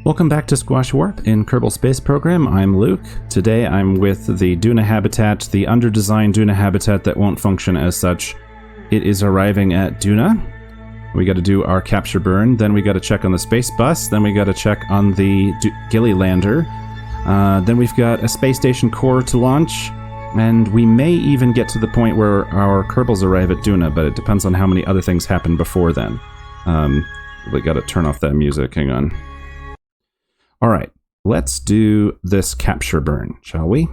Welcome back to Squashwarp in Kerbal Space Program. I'm Luke. Today I'm with the Duna habitat, the underdesigned Duna habitat that won't function as such. It is arriving at Duna. We got to do our capture burn, then we got to check on the space bus, then we got to check on the Gilly lander. Then we've got a space station core to launch, and we may even get to the point where our Kerbals arrive at Duna, but it depends on how many other things happen before then. We got to turn off that music. Hang on. All right, let's do this capture burn, shall we?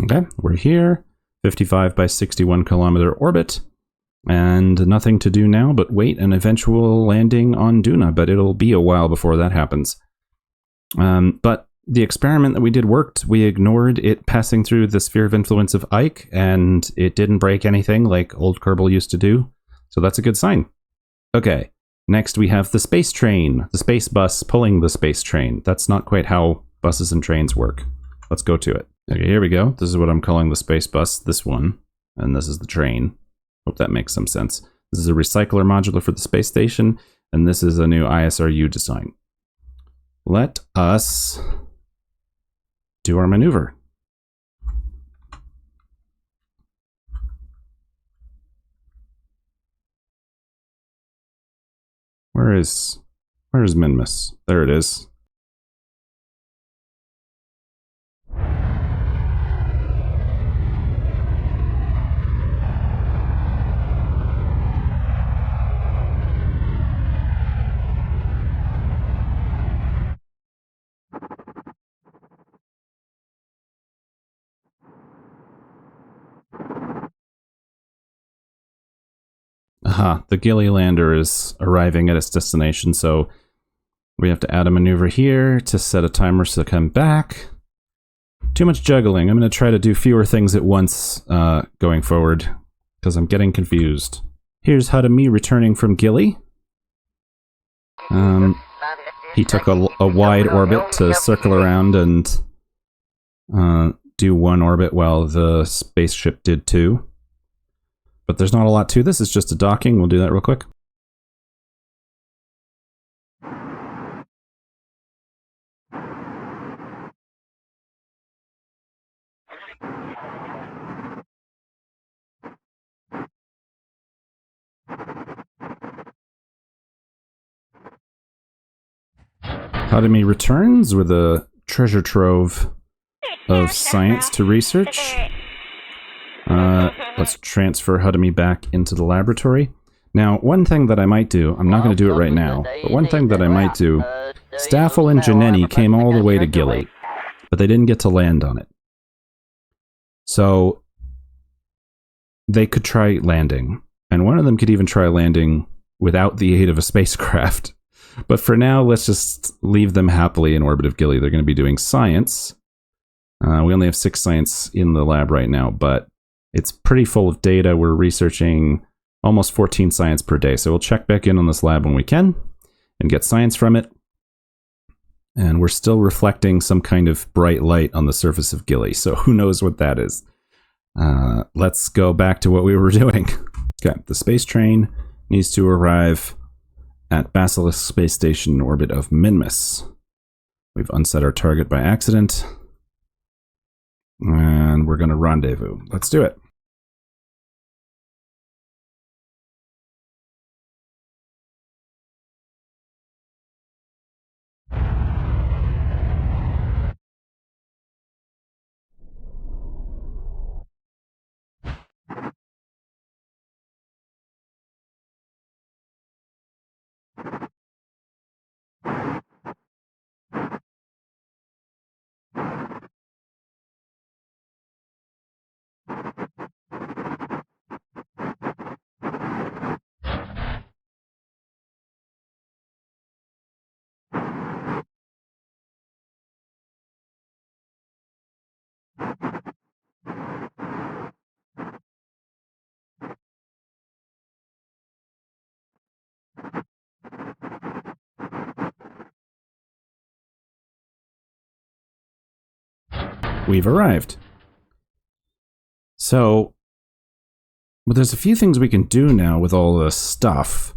Okay, we're here, 55 by 61 kilometer orbit. And nothing to do now but wait an eventual landing on Duna, but it'll be a while before that happens. But the experiment that we did worked. We ignored it passing through the sphere of influence of Ike, and it didn't break anything like old Kerbal used to do. So that's a good sign. Okay, next we have the space train, the space bus pulling the space train. That's not quite how buses and trains work. Let's go to it. Okay, here we go. This is what I'm calling the space bus, this one, and this is the train. Hope that makes some sense. This is a recycler modular for the space station, and this is a new ISRU design. Let us do our maneuver. Where is Minmus? There it is. Aha, the Gilly lander is arriving at its destination, so we have to add a maneuver here to set a timer to come back. Too much juggling. I'm going to try to do fewer things at once going forward, because I'm getting confused. Here's Hudamy returning from Gilly. He took a wide orbit to circle around and do one orbit while the spaceship did two. But there's not a lot to this, it's just a docking. We'll do that real quick. Hudamy returns with a treasure trove of science to research. Let's transfer Hudamy back into the laboratory. Now, one thing that I might do, I'm not going to do it right now, but one thing that I might do, Staffel and Janeni came all the way to Gilly, but they didn't get to land on it. So, they could try landing, and one of them could even try landing without the aid of a spacecraft. But for now, let's just leave them happily in orbit of Gilly. They're going to be doing science. We only have 6 science in the lab right now, but it's pretty full of data. We're researching almost 14 science per day. So we'll check back in on this lab when we can and get science from it. And we're still reflecting some kind of bright light on the surface of Gilly. So who knows what that is. Let's go back to what we were doing. Okay, the space train needs to arrive at Basilisk Space Station in orbit of Minmus. We've unset our target by accident. And we're going to rendezvous. Let's do it. we've arrived. So, but there's a few things we can do now with all this stuff.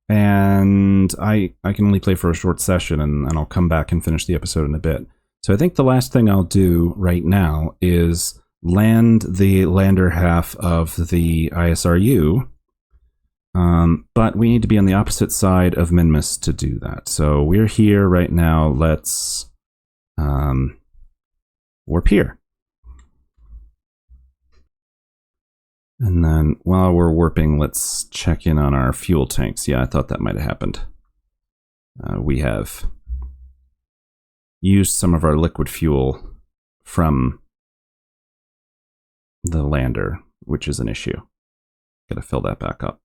And I can only play for a short session, and I'll come back and finish the episode in a bit. So I think the last thing I'll do right now is land the lander half of the ISRU. But we need to be on the opposite side of Minmus to do that. So we're here right now. Let's warp here. And then while we're warping, let's check in on our fuel tanks. Yeah, I thought that might have happened. We have used some of our liquid fuel from the lander, which is an issue. Gotta fill that back up.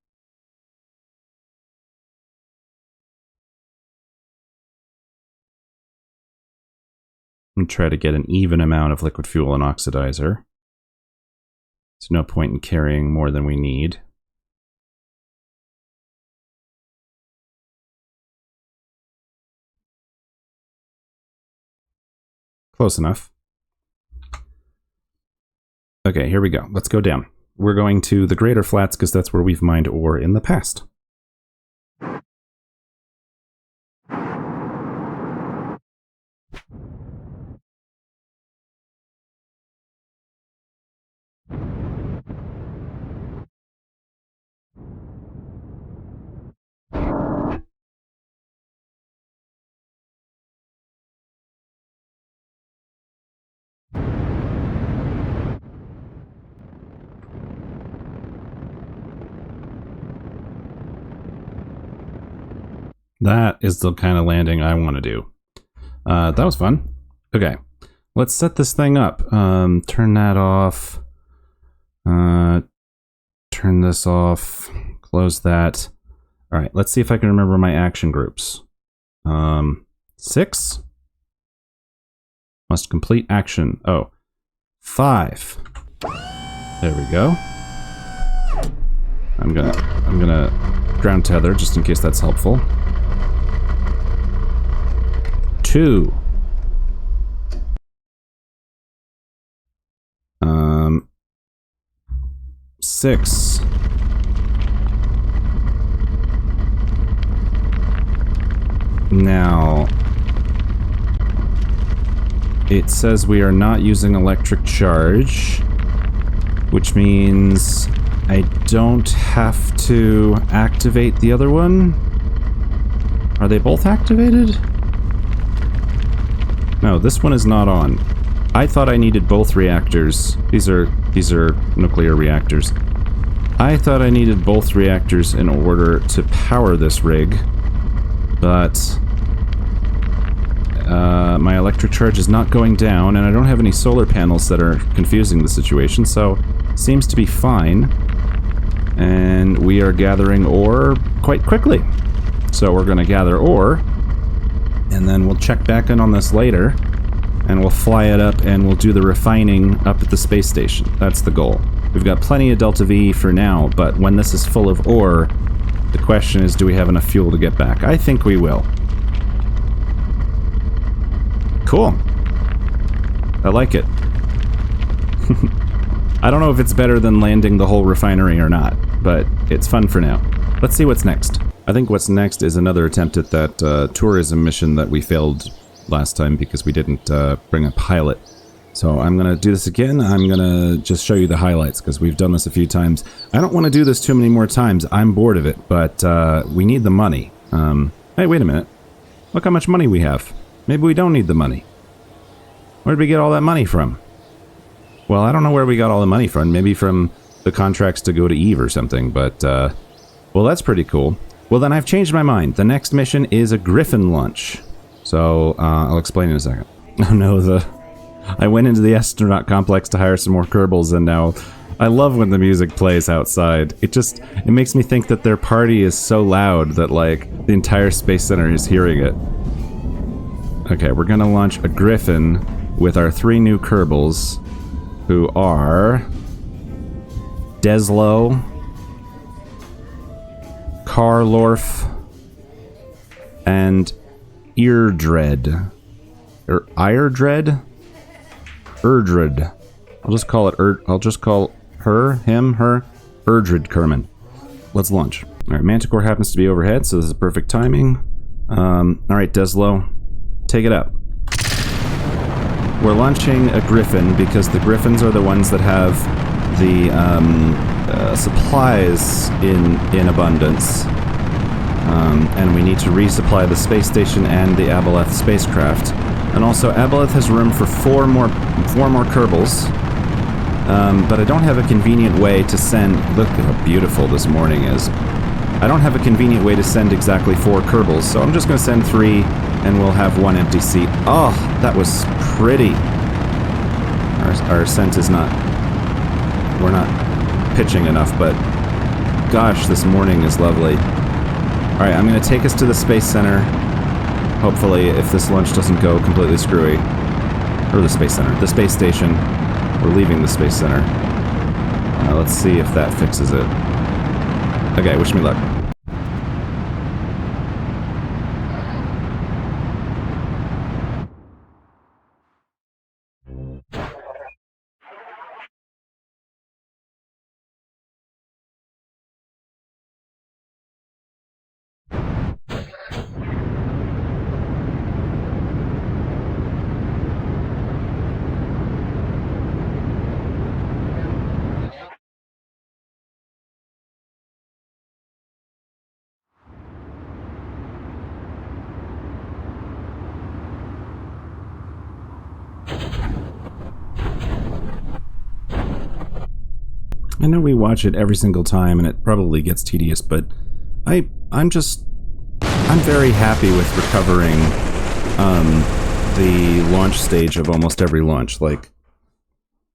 And try to get an even amount of liquid fuel and oxidizer. There's no point in carrying more than we need. Close enough. Okay, here we go. Let's go down. We're going to the Greater Flats because that's where we've mined ore in the past. That is the kind of landing I want to do. That was fun. Okay, let's set this thing up. Turn that off. Turn this off. Close that. All right, let's see if I can remember my action groups. 6. Must complete action. Oh, 5. There we go. I'm gonna ground tether just in case that's helpful. 2. 6. Now, it says we are not using electric charge, which means I don't have to activate the other one. Are they both activated? No, this one is not on. I thought I needed both reactors. These are nuclear reactors. I thought I needed both reactors in order to power this rig, but my electric charge is not going down, and I don't have any solar panels that are confusing the situation, so seems to be fine. And we are gathering ore quite quickly. So we're going to gather ore, and then we'll check back in on this later, and we'll fly it up, and we'll do the refining up at the space station. That's the goal. We've got plenty of Delta V for now, but when this is full of ore, the question is, do we have enough fuel to get back? I think we will. Cool. I like it. I don't know if it's better than landing the whole refinery or not, but it's fun for now. Let's see what's next. I think what's next is another attempt at that tourism mission that we failed last time because we didn't bring a pilot. So I'm going to do this again. I'm going to just show you the highlights because we've done this a few times. I don't want to do this too many more times. I'm bored of it, but we need the money. Hey, wait a minute. Look how much money we have. Maybe we don't need the money. Where did we get all that money from? Well, I don't know where we got all the money from. Maybe from the contracts to go to Eve or something, but well, that's pretty cool. Well, then I've changed my mind. The next mission is a Griffin launch. So I'll explain in a second. Oh no, I went into the astronaut complex to hire some more Kerbals, and now I love when the music plays outside. It makes me think that their party is so loud that, like, the entire Space Center is hearing it. Okay, we're gonna launch a Griffin with our 3 new Kerbals, who are Deslo, Carlorf, and Eardread. Or Iredread? Erdrid. I'll just call it I'll just call her, him, her, Erdrid Kerman. Let's launch. Alright, Manticore happens to be overhead, so this is perfect timing. Alright, Deslo, take it up. We're launching a Griffin because the Griffins are the ones that have the supplies in abundance. And we need to resupply the space station and the Aboleth spacecraft. And also, Aboleth has room for four more Kerbals. But I don't have a convenient way to send... Look at how beautiful this morning is. I don't have a convenient way to send exactly 4 Kerbals, so I'm just going to send 3, and we'll have 1 empty seat. Oh, that was pretty. Our ascent is not... We're not pitching enough, but... Gosh, this morning is lovely. Alright, I'm going to take us to the Space Center. Hopefully, if this launch doesn't go completely screwy. Or the Space Center. The Space Station. We're leaving the Space Center. Let's see if that fixes it. Okay, wish me luck. I know we watch it every single time, and it probably gets tedious, but I'm very happy with recovering the launch stage of almost every launch. Like,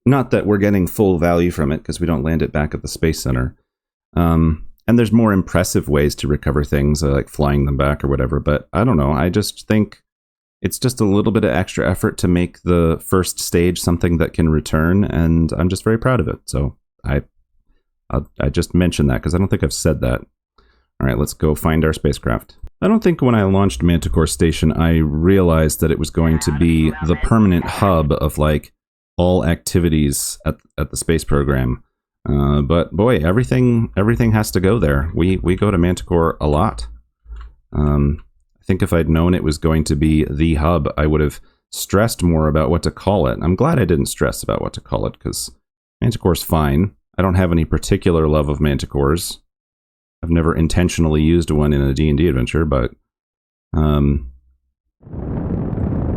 not that we're getting full value from it, because we don't land it back at the Space Center. And there's more impressive ways to recover things, like flying them back or whatever, but I don't know, I just think it's just a little bit of extra effort to make the first stage something that can return, and I'm just very proud of it, so I just mentioned that because I don't think I've said that. Alright, let's go find our spacecraft. I don't think when I launched Manticore Station I realized that it was going to be the permanent hub of, like, all activities at the space program. But boy, everything has to go there. We go to Manticore a lot. I think if I'd known it was going to be the hub, I would have stressed more about what to call it. I'm glad I didn't stress about what to call it, because Manticore's fine. I don't have any particular love of Manticores. I've never intentionally used one in a D&D adventure, but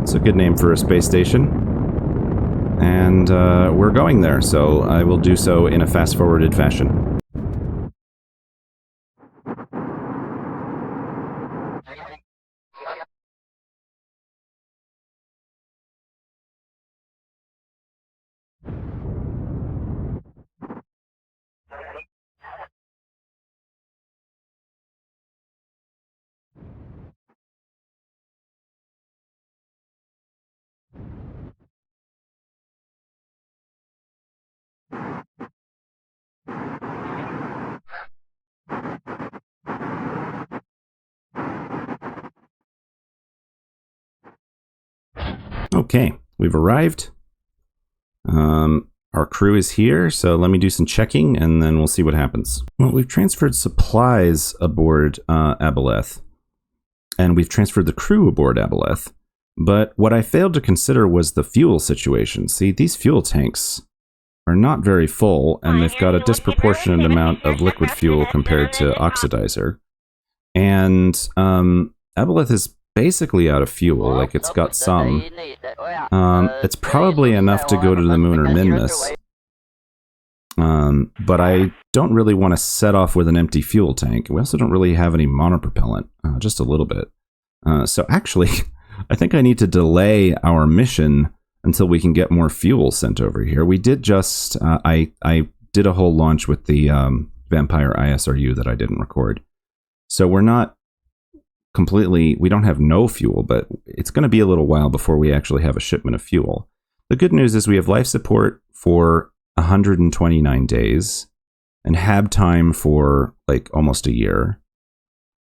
it's a good name for a space station. And we're going there, so I will do so in a fast-forwarded fashion. Okay, we've arrived. Our crew is here, so let me do some checking, and then we'll see what happens. Well, we've transferred supplies aboard Aboleth, and we've transferred the crew aboard Aboleth. But what I failed to consider was the fuel situation. See, these fuel tanks are not very full, and they've got a disproportionate amount of liquid fuel compared to Oxidizer. And Aboleth is basically out of fuel. Like, it's got some. It's probably enough to go to the moon or Minmus. But I don't really want to set off with an empty fuel tank. We also don't really have any monopropellant, just a little bit. So actually, I think I need to delay our mission until we can get more fuel sent over here. We did just, I did a whole launch with the Vampire ISRU that I didn't record. So we're not completely, we don't have no fuel, but it's going to be a little while before we actually have a shipment of fuel. The good news is we have life support for 129 days and hab time for like almost a year.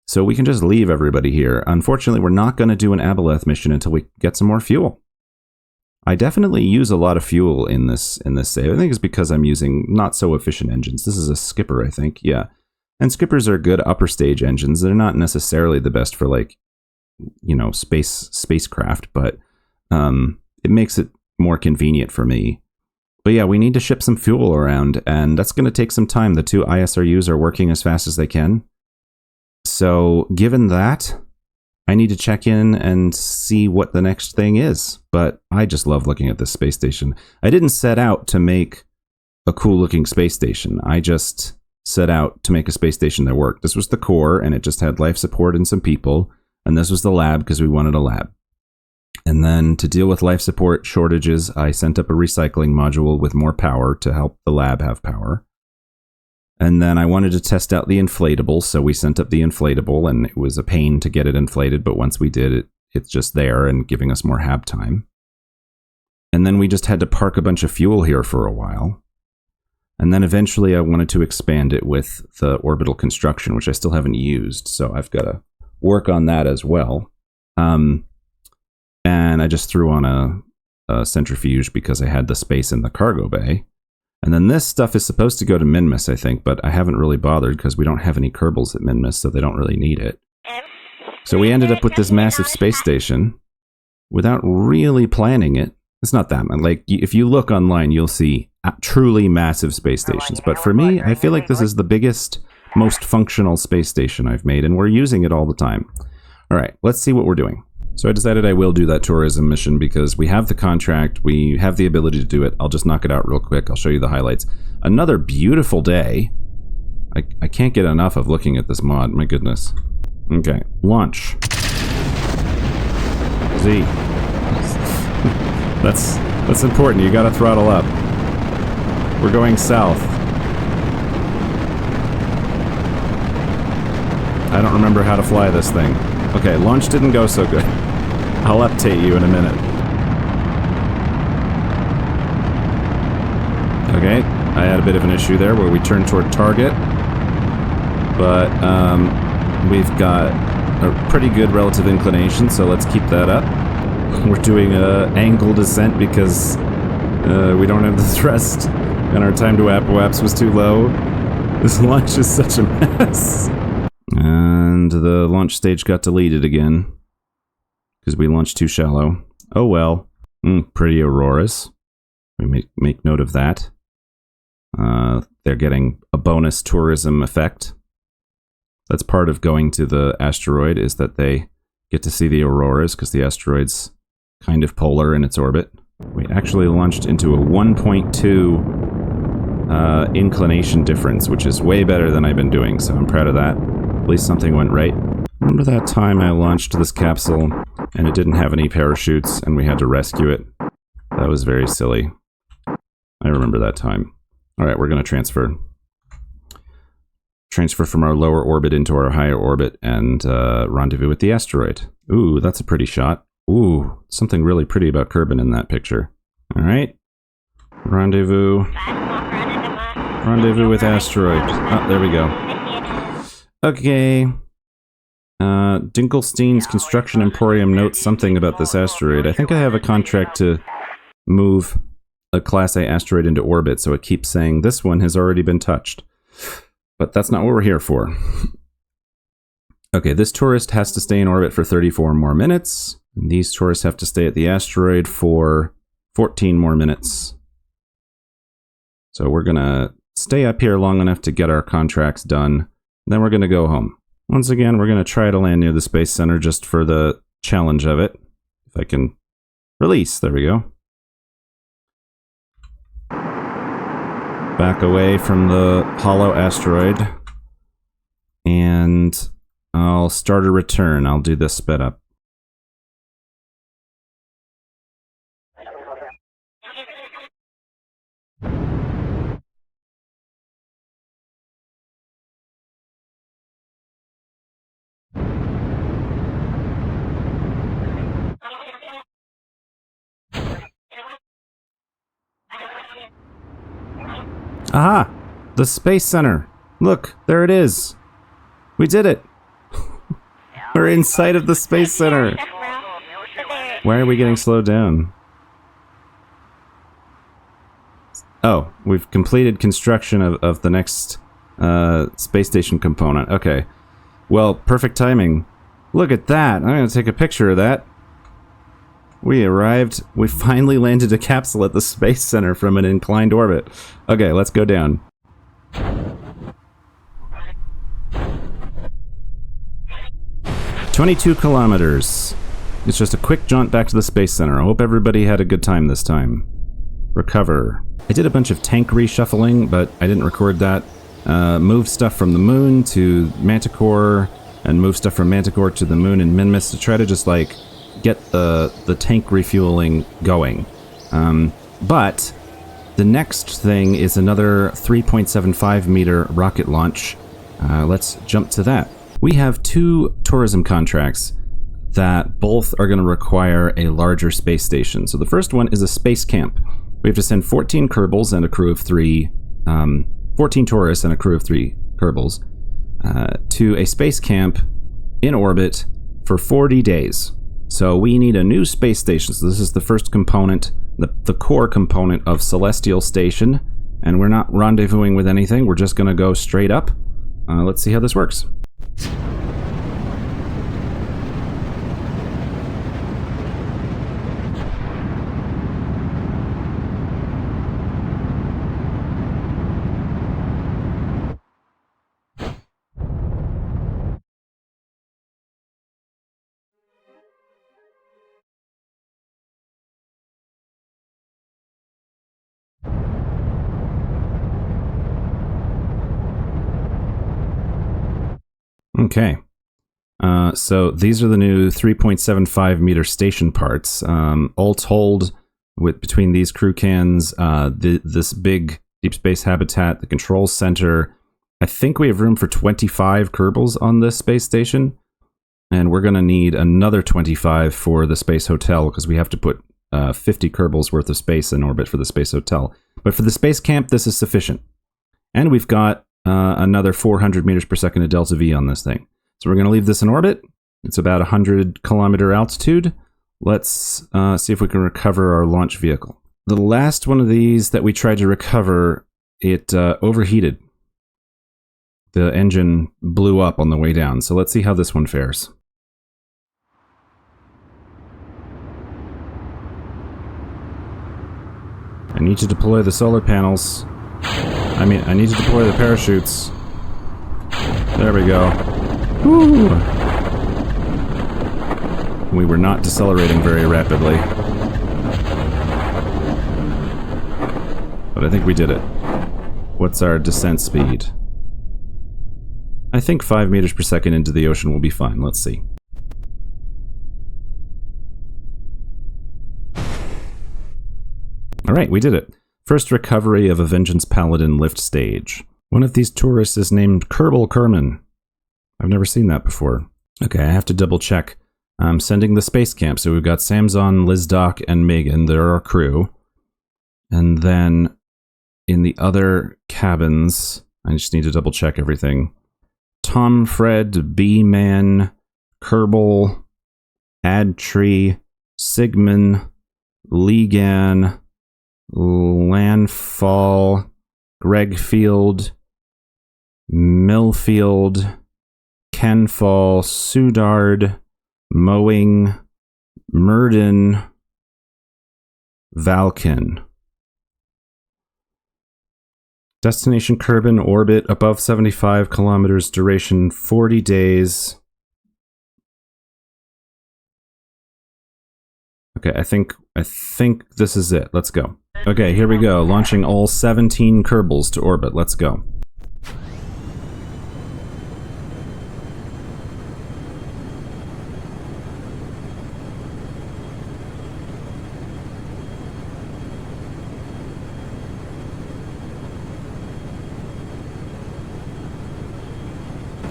So we can just leave everybody here. Unfortunately, we're not going to do an Aboleth mission until we get some more fuel. I definitely use a lot of fuel in this save. I think it's because I'm using not so efficient engines. This is a skipper, I think. Yeah. And skippers are good upper stage engines. They're not necessarily the best for, like, you know, spacecraft, but it makes it more convenient for me. But yeah, we need to ship some fuel around, and that's going to take some time. The 2 ISRUs are working as fast as they can. So given that, I need to check in and see what the next thing is. But I just love looking at this space station. I didn't set out to make a cool looking space station. I just set out to make a space station that worked. This was the core, and it just had life support and some people. And this was the lab because we wanted a lab. And then to deal with life support shortages, I sent up a recycling module with more power to help the lab have power. And then I wanted to test out the inflatable, so we sent up the inflatable, and it was a pain to get it inflated, but once we did it, it's just there and giving us more hab time. And then we just had to park a bunch of fuel here for a while. And then eventually I wanted to expand it with the orbital construction, which I still haven't used, so I've got to work on that as well. And I just threw on a centrifuge because I had the space in the cargo bay. And then this stuff is supposed to go to Minmus, I think, but I haven't really bothered because we don't have any Kerbals at Minmus, so they don't really need it. So we ended up with this massive space station without really planning it. It's not that much. Like, if you look online, you'll see truly massive space stations. But for me, I feel like this is the biggest, most functional space station I've made, and we're using it all the time. All right, let's see what we're doing. So I decided I will do that tourism mission because we have the contract, we have the ability to do it. I'll just knock it out real quick. I'll show you the highlights. Another beautiful day. I can't get enough of looking at this mod, my goodness. Okay, launch. Z. That's important, you gotta throttle up. We're going south. I don't remember how to fly this thing. Okay, launch didn't go so good. I'll update you in a minute. Okay, I had a bit of an issue there where we turned toward target. But we've got a pretty good relative inclination, so let's keep that up. We're doing an angle descent because we don't have the thrust, and our time to apoapse was too low. This launch is such a mess. And the launch stage got deleted again because we launched too shallow. Oh well. Pretty auroras. We make note of that. They're getting a bonus tourism effect. That's part of going to the asteroid, is that they get to see the auroras because the asteroid's kind of polar in its orbit. We actually launched into a 1.2 inclination difference, which is way better than I've been doing, so I'm proud of that. At least something went right. Remember that time I launched this capsule and it didn't have any parachutes and we had to rescue it? That was very silly. I remember that time. Alright, we're going to transfer. Transfer from our lower orbit into our higher orbit and rendezvous with the asteroid. Ooh, that's a pretty shot. Ooh, something really pretty about Kerbin in that picture. Alright. Rendezvous. Rendezvous with asteroid. Oh, there we go. Okay. Dinkelstein's Construction Emporium notes something about this asteroid. I think I have a contract to move a Class A asteroid into orbit, so it keeps saying this one has already been touched. But that's not what we're here for. Okay, this tourist has to stay in orbit for 34 more minutes. And these tourists have to stay at the asteroid for 14 more minutes. So we're gonna stay up here long enough to get our contracts done. Then we're going to go home. Once again, we're going to try to land near the Space Center just for the challenge of it. If I can release, there we go. Back away from the hollow asteroid. And I'll start a return. I'll do this sped up. Aha! The Space Center! Look, there it is! We did it! We're inside of the Space Center! Why are we getting slowed down? Oh, we've completed construction of the next space station component. Okay. Well, perfect timing. Look at that. I'm going to take a picture of that. We arrived. We finally landed a capsule at the Space Center from an inclined orbit. Okay, let's go down. "22 kilometers. It's just a quick jaunt back to the Space Center. I hope everybody had a good time this time. Recover. I did a bunch of tank reshuffling, but I didn't record that. Moved stuff from the moon to Manticore, and moved stuff from Manticore to the moon and Minmus to try to just, like, get the tank refueling going. But the next thing is another 3.75 meter rocket launch. Let's jump to that. We have 2 tourism contracts that both are going to require a larger space station. So the first one is a space camp. We have to send 14 Kerbals and a crew of 3, 14 tourists and a crew of 3 Kerbals, to a space camp in orbit for 40 days. So we need a new space station. So this is the first component, the core component of Celestial Station, and we're not rendezvousing with anything. We're just going to go straight up. Let's see how this works. Okay. So these are the new 3.75 meter station parts. All told, between these crew cans, this big deep space habitat, the control center, I think we have room for 25 Kerbals on this space station, and we're going to need another 25 for the space hotel, because we have to put 50 Kerbals worth of space in orbit for the space hotel. But for the space camp, this is sufficient. And we've got another 400 meters per second of delta V on this thing. So we're going to leave this in orbit. It's about 100 kilometer altitude. Let's see if we can recover our launch vehicle. The last one of these that we tried to recover, it overheated. The engine blew up on the way down. So let's see how this one fares. I need to deploy the solar panels. I need to deploy the parachutes. There we go. Woo! We were not decelerating very rapidly. But I think we did it. What's our descent speed? I think 5 meters per second into the ocean will be fine. Let's see. Alright, we did it. First recovery of a Vengeance Paladin lift stage. One of these tourists is named Kerbal Kerman. I've never seen that before. Okay, I have to double check. I'm sending the space camp, so we've got Samzon, Lizdoc, and Megan. They're our crew. And then in the other cabins, I just need to double check everything. Tom, Fred, B-Man, Kerbal, Adtree, Sigmund, Legan, Landfall, Gregfield, Millfield, Kenfall, Sudard, Mowing, Murden, Valken. Destination Kerbin, orbit above 75 kilometers, duration 40 days. Okay, I think this is it. Let's go. Okay, here we go. Launching all 17 Kerbals to orbit. Let's go.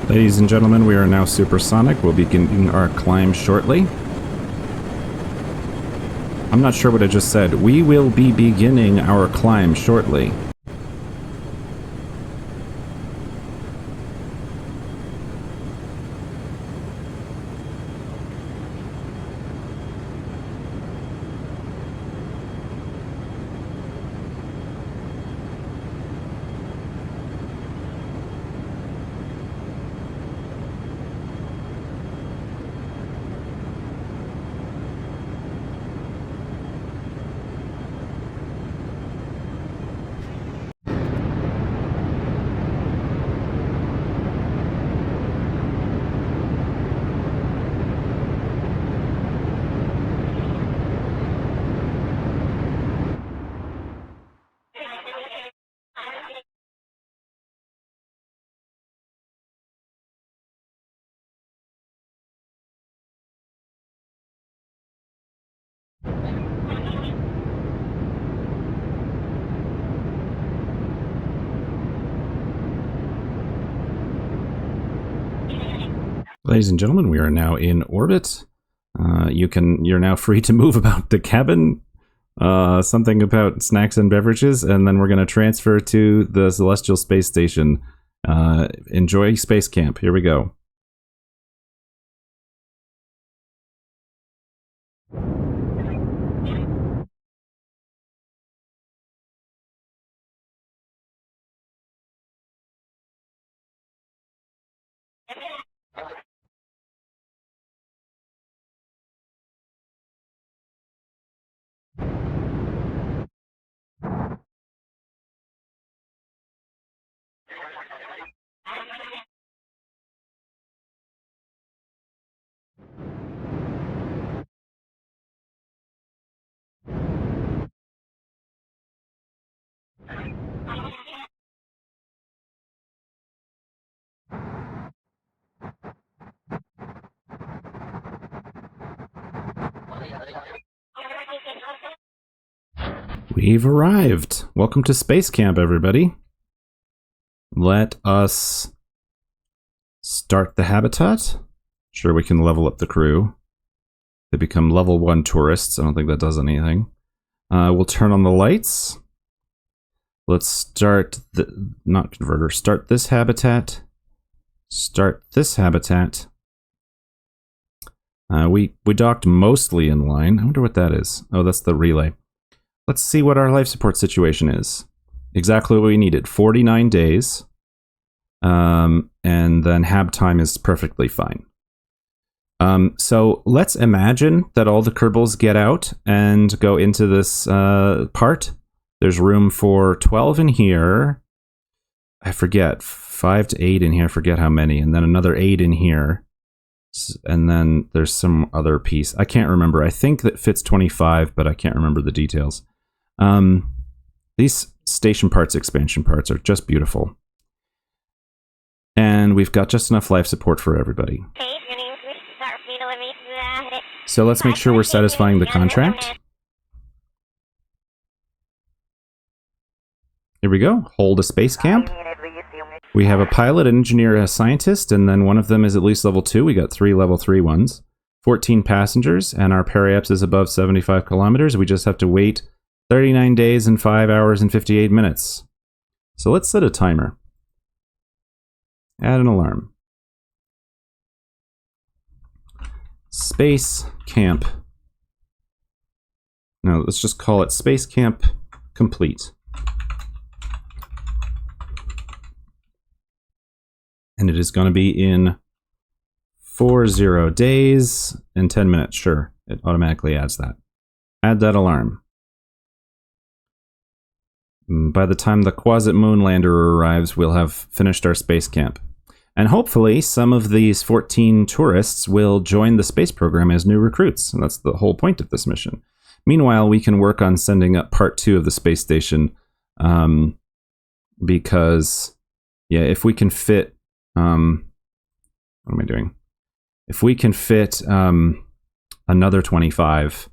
Ladies and gentlemen, we are now supersonic. We'll be beginning our climb shortly. I'm not sure what I just said. We will be beginning our climb shortly. Ladies and gentlemen, we are now in orbit. You're now free to move about the cabin. Something about snacks and beverages, and then we're going to transfer to the Celestial Space Station. Enjoy space camp. Here we go. We've arrived. Welcome to space camp, everybody. Let us start the habitat. Sure, we can level up the crew. They become level 1 tourists. I don't think that does anything. We'll turn on the lights. Let's start the, not converter, start this habitat. Start this habitat. We docked mostly in line. I wonder what that is. Oh, that's the relay. Let's see what our life support situation is. Exactly what we needed. 49 days. And then hab time is perfectly fine. So let's imagine that all the Kerbals get out and go into this part. There's room for 12 in here. I forget. 5 to 8 in here. I forget how many. And then another 8 in here. And then there's some other piece. I can't remember. I think that fits 25, but I can't remember the details. These station parts, expansion parts are just beautiful. And we've got just enough life support for everybody. So let's make sure we're satisfying the contract. Here we go. Hold a space camp. We have a pilot, an engineer, a scientist, and then one of them is at least level 2. We got 3 level 3 ones. 14 passengers, and our periaps is above 75 kilometers. We just have to wait 39 days and 5 hours and 58 minutes. So let's set a timer. Add an alarm. Space camp. Now let's just call it space camp complete. And it is going to be in 40 days and 10 minutes. Sure, it automatically adds that. Add that alarm. By the time the Quasit Moonlander arrives, we'll have finished our space camp. And hopefully some of these 14 tourists will join the space program as new recruits. And that's the whole point of this mission. Meanwhile, we can work on sending up part 2 of the space station. Because, yeah, if we can fit... what am I doing? If we can fit another 25,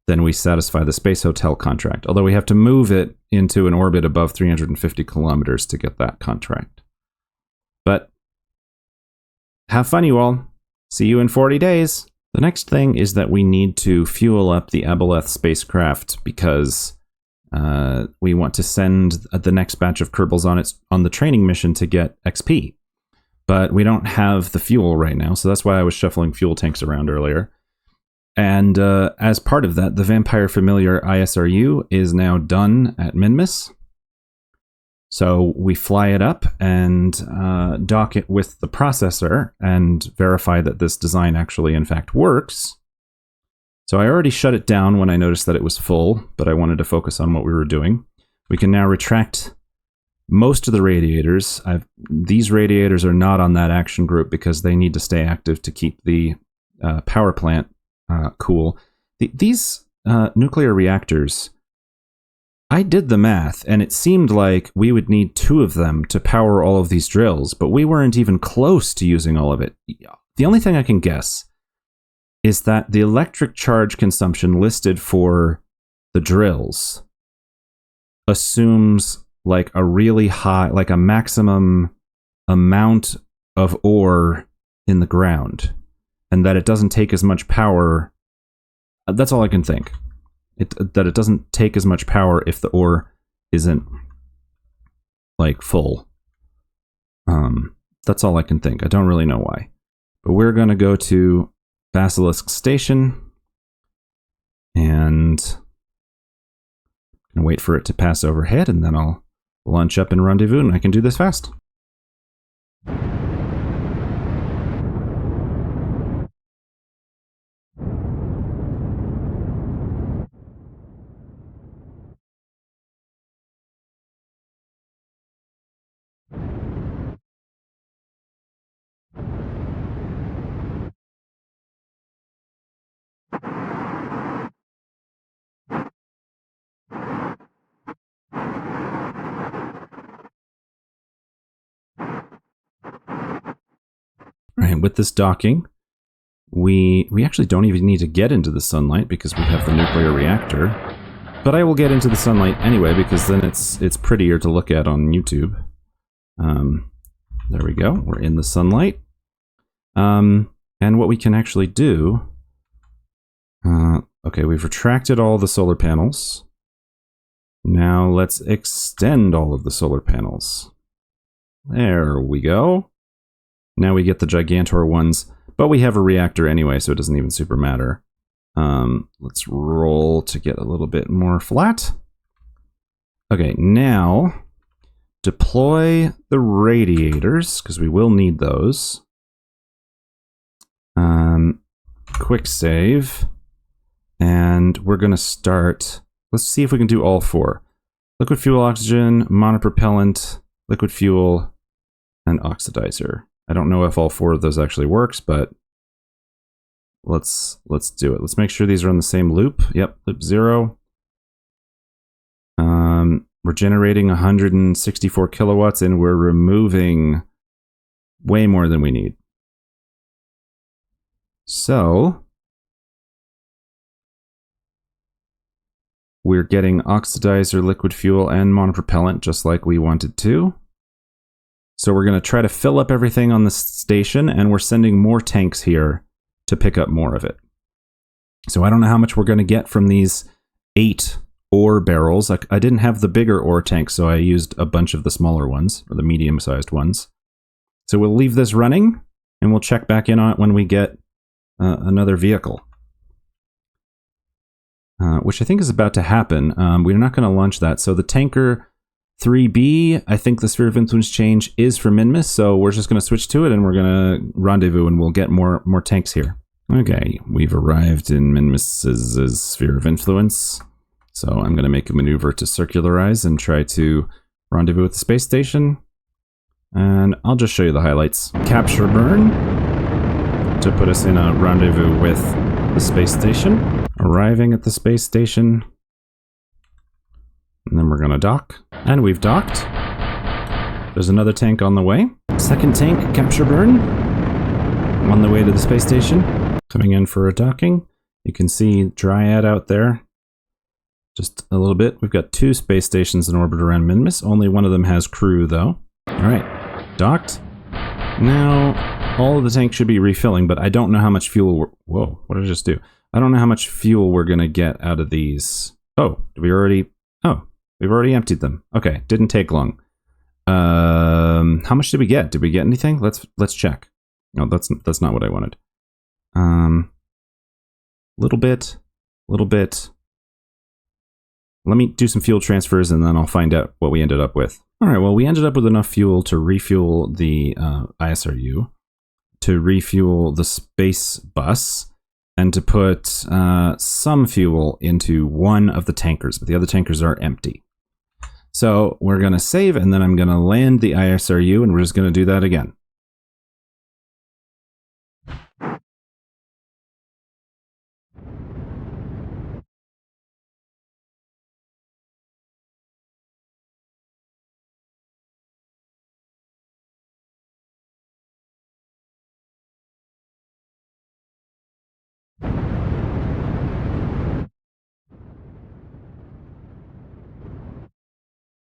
then we satisfy the space hotel contract. Although we have to move it into an orbit above 350 kilometers to get that contract. But have fun, you all. See you in 40 days. The next thing is that we need to fuel up the Aboleth spacecraft because we want to send the next batch of Kerbals on the training mission to get XP. But we don't have the fuel right now, so that's why I was shuffling fuel tanks around earlier. And as part of that, the Vampire Familiar ISRU is now done at Minmus. So we fly it up and dock it with the processor and verify that this design actually, in fact, works. So I already shut it down when I noticed that it was full, but I wanted to focus on what we were doing. We can now retract most of the radiators. These radiators are not on that action group because they need to stay active to keep the power plant cool. These nuclear reactors, I did the math, and it seemed like we would need 2 of them to power all of these drills, but we weren't even close to using all of it. The only thing I can guess is that the electric charge consumption listed for the drills assumes like a really high, like a maximum amount of ore in the ground, and that it doesn't take as much power. That's all I can think. That it doesn't take as much power if the ore isn't like full. That's all I can think. I don't really know why. But we're going to go to Basilisk Station and wait for it to pass overhead, and then I'll launch up and rendezvous, and I can do this fast. Right, with this docking, we actually don't even need to get into the sunlight because we have the nuclear reactor. But I will get into the sunlight anyway because then it's prettier to look at on YouTube. There we go. We're in the sunlight. And what we can actually do... okay, we've retracted all the solar panels. Now let's extend all of the solar panels. There we go. Now we get the Gigantor ones, but we have a reactor anyway, so it doesn't even super matter. Let's roll to get a little bit more flat. Okay, now deploy the radiators, because we will need those. Quick save. And we're going to start... Let's see if we can do all four. Liquid fuel, oxygen, monopropellant, liquid fuel, and oxidizer. I don't know if all four of those actually works, but let's do it. Let's make sure these are on the same loop. Yep, loop 0. We're generating 164 kilowatts, and we're removing way more than we need. So we're getting oxidizer, liquid fuel, and monopropellant just like we wanted to. So we're going to try to fill up everything on the station, and we're sending more tanks here to pick up more of it. So I don't know how much we're going to get from these 8 ore barrels. I didn't have the bigger ore tank, so I used a bunch of the smaller ones, or the medium-sized ones. So we'll leave this running, and we'll check back in on it when we get another vehicle. Which I think is about to happen. We're not going to launch that. So the tanker 3B, I think the Sphere of Influence change is for Minmus, so we're just going to switch to it and we're going to rendezvous and we'll get more tanks here. Okay, we've arrived in Minmus's Sphere of Influence. So I'm going to make a maneuver to circularize and try to rendezvous with the space station. And I'll just show you the highlights. Capture burn to put us in a rendezvous with the space station. Arriving at the space station. And then we're going to dock. And we've docked. There's another tank on the way. Second tank, capture burn. On the way to the space station. Coming in for a docking. You can see Dryad out there. Just a little bit. We've got 2 space stations in orbit around Minmus. Only one of them has crew, though. Alright. Docked. Now, all of the tanks should be refilling, but I don't know how much fuel we're... Whoa, what did I just do? I don't know how much fuel we're going to get out of these. Oh, did we already... Oh, we've already emptied them. Okay, didn't take long. How much did we get? Did we get anything? Let's check. No, that's not what I wanted. Little bit. Let me do some fuel transfers and then I'll find out what we ended up with. All right, well, we ended up with enough fuel to refuel the ISRU, to refuel the space bus, and to put some fuel into one of the tankers, but the other tankers are empty. So we're going to save, and then I'm going to land the ISRU, and we're just going to do that again.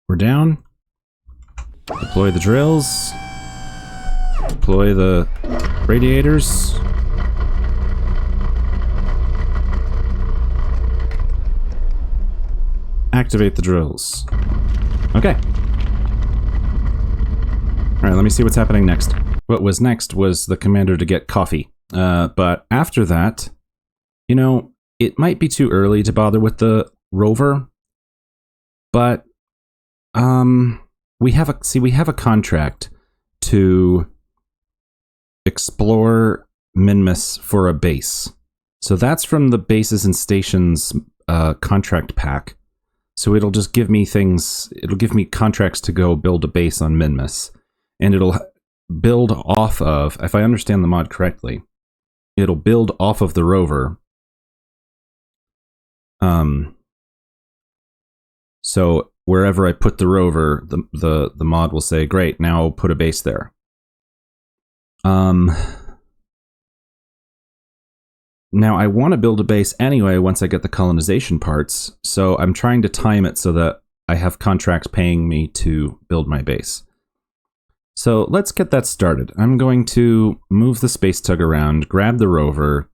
We're down. Deploy the drills. Deploy the radiators. Activate the drills. Okay. Alright, let me see what's happening next. What was next was the commander to get coffee. But after that, you know, it might be too early to bother with the rover, but we have a contract to explore Minmus for a base. So that's from the bases and stations contract pack. So it'll just give me things, it'll give me contracts to go build a base on Minmus. And it'll build off of, if I understand the mod correctly, it'll build off of the rover. So wherever I put the rover, the mod will say, great, now I'll put a base there. Now I want to build a base anyway once I get the colonization parts, so I'm trying to time it so that I have contracts paying me to build my base. So let's get that started. I'm going to move the space tug around, grab the rover,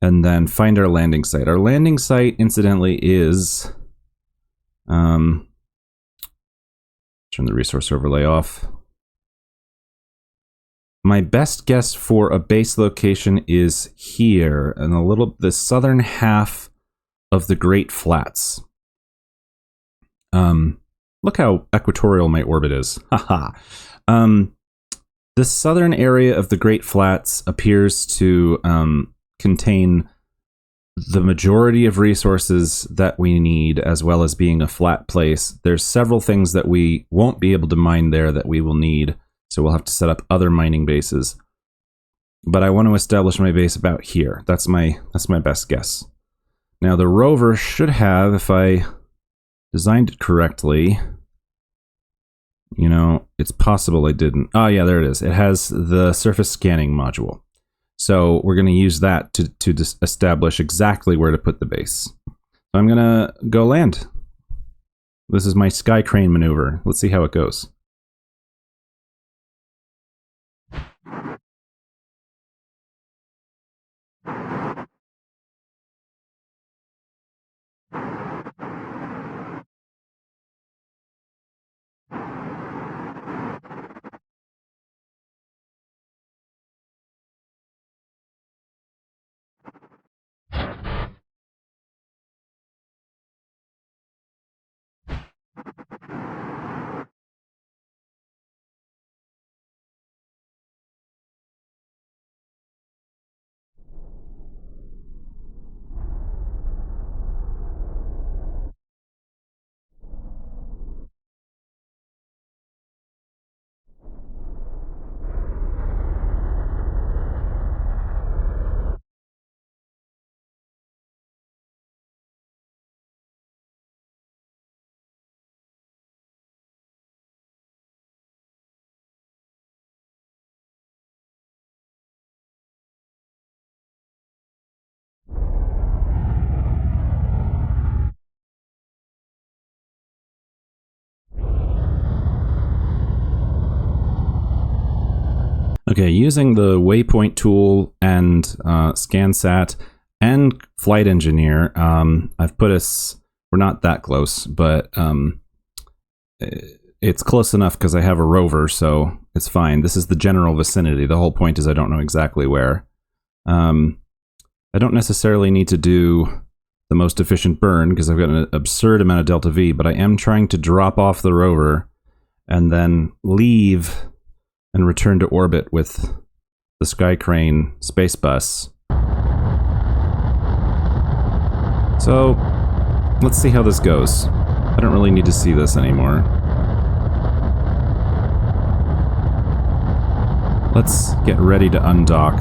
and then find our landing site. Our landing site, incidentally, is... turn the resource overlay off. My best guess for a base location is here, in the southern half of the Great Flats. Look how equatorial my orbit is. Haha. The southern area of the Great Flats appears to contain the majority of resources that we need, as well as being a flat place. There's several things that we won't be able to mine there that we will need, so we'll have to set up other mining bases. But I want to establish my base about here. That's my best guess. Now the rover should have, if I designed it correctly, you know, it's possible I didn't. Oh yeah, there it is. It has the surface scanning module. So we're going to use that to establish exactly where to put the base. So I'm going to go land. This is my sky crane maneuver. Let's see how it goes. Okay, using the waypoint tool and ScanSat and Flight Engineer, I've put us, we're not that close, but it's close enough because I have a rover, so it's fine. This is the general vicinity. The whole point is I don't know exactly where. I don't necessarily need to do the most efficient burn because I've got an absurd amount of delta V, but I am trying to drop off the rover and then leave and return to orbit with the Sky Crane space bus. So, let's see how this goes. I don't really need to see this anymore. Let's get ready to undock.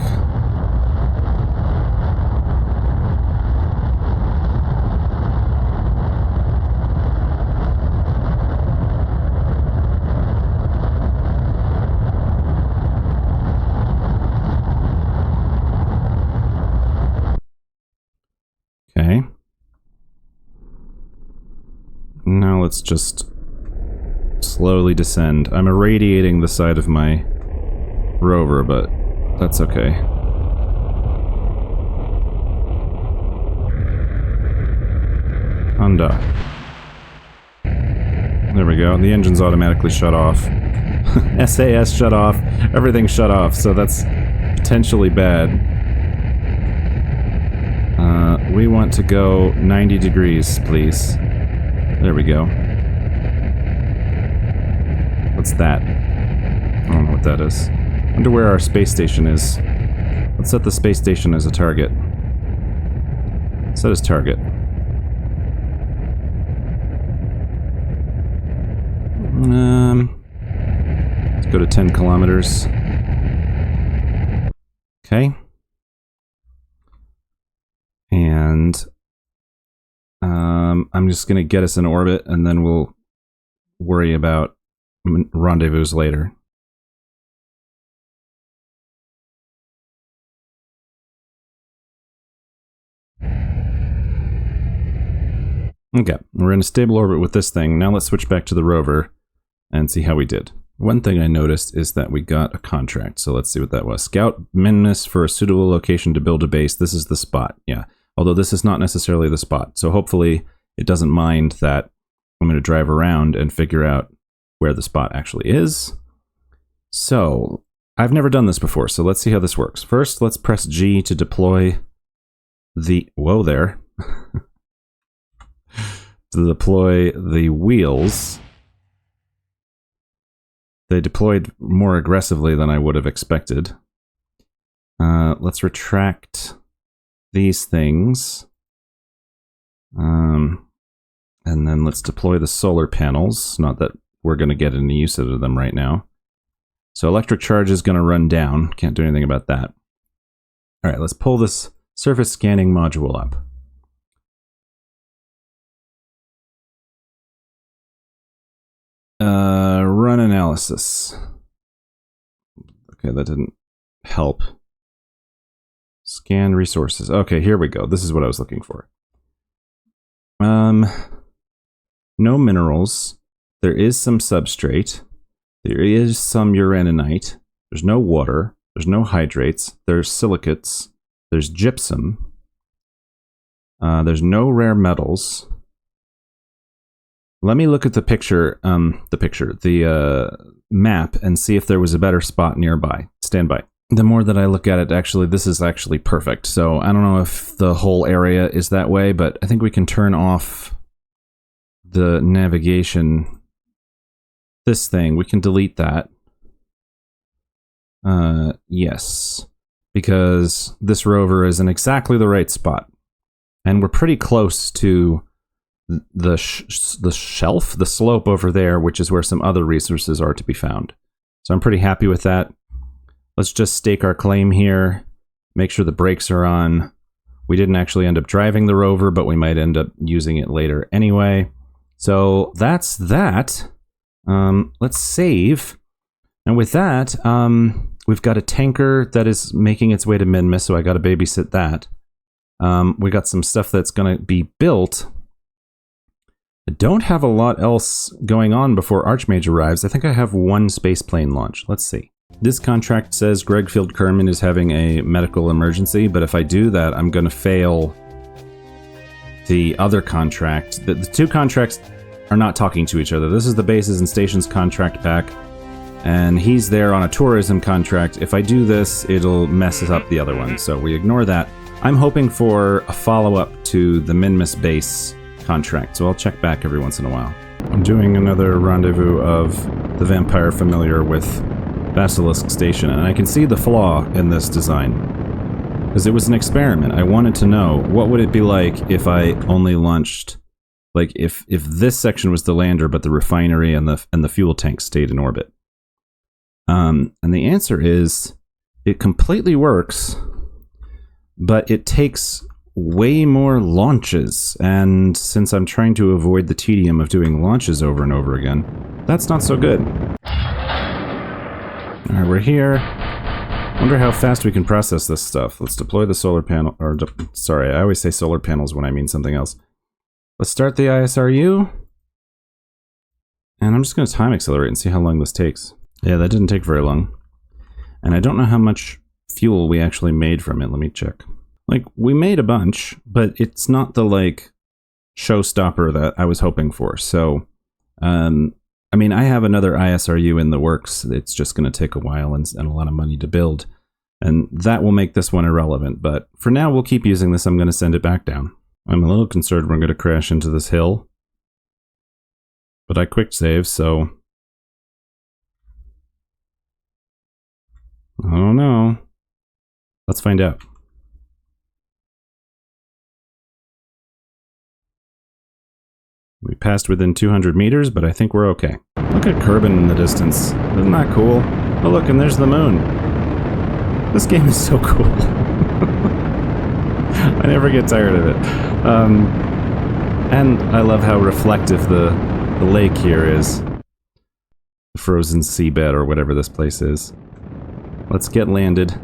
Okay. Now let's just slowly descend. I'm irradiating the side of my rover, but that's okay. Honda. There we go. The engine's automatically shut off. SAS shut off. Everything shut off, so that's potentially bad. We want to go 90 degrees, please. There we go. What's that? I don't know what that is. I wonder where our space station is. Let's set the space station as a target. Set as target. Let's go to 10 kilometers. Okay. And I'm just going to get us in orbit, and then we'll worry about rendezvous later. Okay, we're in a stable orbit with this thing. Now let's switch back to the rover and see how we did. One thing I noticed is that we got a contract, so let's see what that was. Scout Minmus for a suitable location to build a base. This is the spot, yeah. Although this is not necessarily the spot, so hopefully it doesn't mind that I'm going to drive around and figure out where the spot actually is. So, I've never done this before, so let's see how this works. First, let's press G to deploy the... Whoa there. To deploy the wheels. They deployed more aggressively than I would have expected. Let's retract these things. And then let's deploy the solar panels. Not that we're going to get any use out of them right now. So electric charge is going to run down. Can't do anything about that. Alright, let's pull this surface scanning module up. Run analysis. Okay, that didn't help. Scan resources. Okay, here we go. This is what I was looking for. No minerals. There is some substrate. There is some uraninite. There's no water. There's no hydrates. There's silicates. There's gypsum. There's no rare metals. Let me look at the map and see if there was a better spot nearby. Stand by. The more that I look at it, actually, this is actually perfect. So I don't know if the whole area is that way, but I think we can turn off the navigation. This thing, we can delete that. Yes. Because this rover is in exactly the right spot. And we're pretty close to the shelf, the slope over there, which is where some other resources are to be found. So I'm pretty happy with that. Let's just stake our claim here, make sure the brakes are on. We didn't actually end up driving the rover, but we might end up using it later anyway. So that's that. Let's save. And with that, we've got a tanker that is making its way to Minmus, so I got to babysit that. We got some stuff that's going to be built. I don't have a lot else going on before Archmage arrives. I think I have one space plane launch. Let's see. This contract says Greg Field Kerman is having a medical emergency, but if I do that, I'm going to fail the other contract. The two contracts are not talking to each other. This is the bases and stations contract pack, and he's there on a tourism contract. If I do this, it'll mess up the other one, so we ignore that. I'm hoping for a follow-up to the Minmus base contract, so I'll check back every once in a while. I'm doing another rendezvous of the Vampire Familiar with Basilisk Station, and I can see the flaw in this design. Because it was an experiment. I wanted to know, what would it be like if I only launched, like if this section was the lander, but the refinery and the fuel tank stayed in orbit? And the answer is, it completely works, but it takes way more launches, and since I'm trying to avoid the tedium of doing launches over and over again, that's not so good. Alright, we're here. Wonder how fast we can process this stuff. Let's deploy the solar panel, or sorry, I always say solar panels when I mean something else. Let's start the ISRU. And I'm just going to time accelerate and see how long this takes. Yeah, that didn't take very long. And I don't know how much fuel we actually made from it. Let me check. Like, we made a bunch, but it's not the, like, showstopper that I was hoping for. So, I mean, I have another ISRU in the works. It's just going to take a while and a lot of money to build. And that will make this one irrelevant. But for now, we'll keep using this. I'm going to send it back down. I'm a little concerned we're going to crash into this hill. But I quick save, so... I don't know. Let's find out. We passed within 200 meters, but I think we're okay. Look at Kerbin in the distance. Isn't that cool? Oh look, and there's the moon. This game is so cool. I never get tired of it. And I love how reflective the lake here is. The frozen seabed or whatever this place is. Let's get landed.